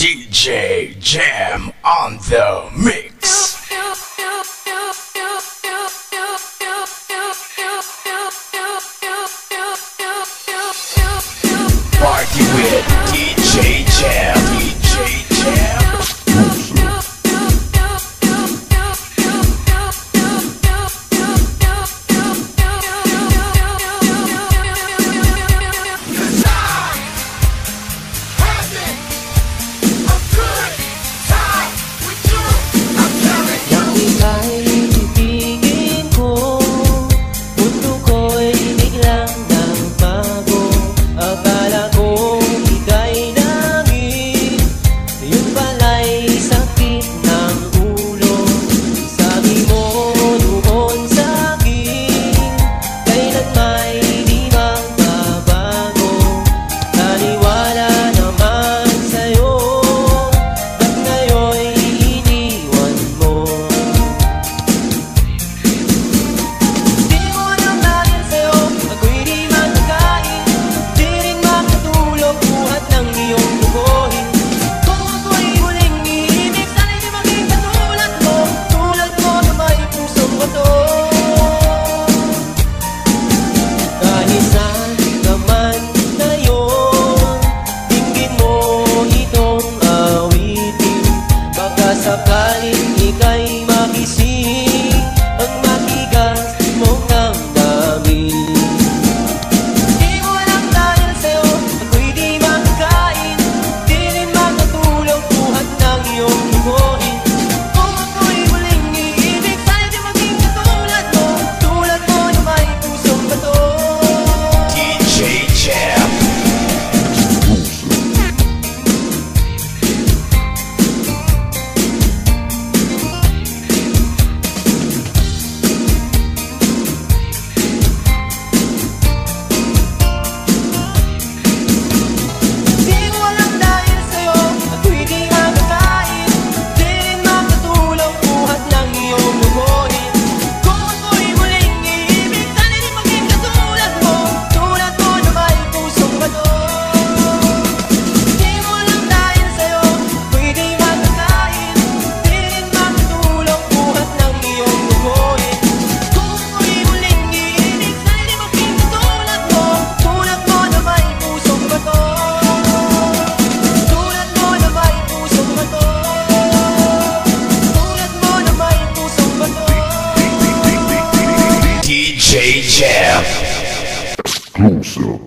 DJ Jam on the mix. Party with DJ Jam. DJ Jam. Sakaling ika'y makising ang matigas mong damdamin. Di ko alam dahil sa'yo ako'y di makakain, di rin makatulog buhat ng iyong lubuhin. Kung ako'y muling iibig, sana di maging katulad mo, tulad mo na may pusong bato. DJ Jam. DJ Jam. Exclusive.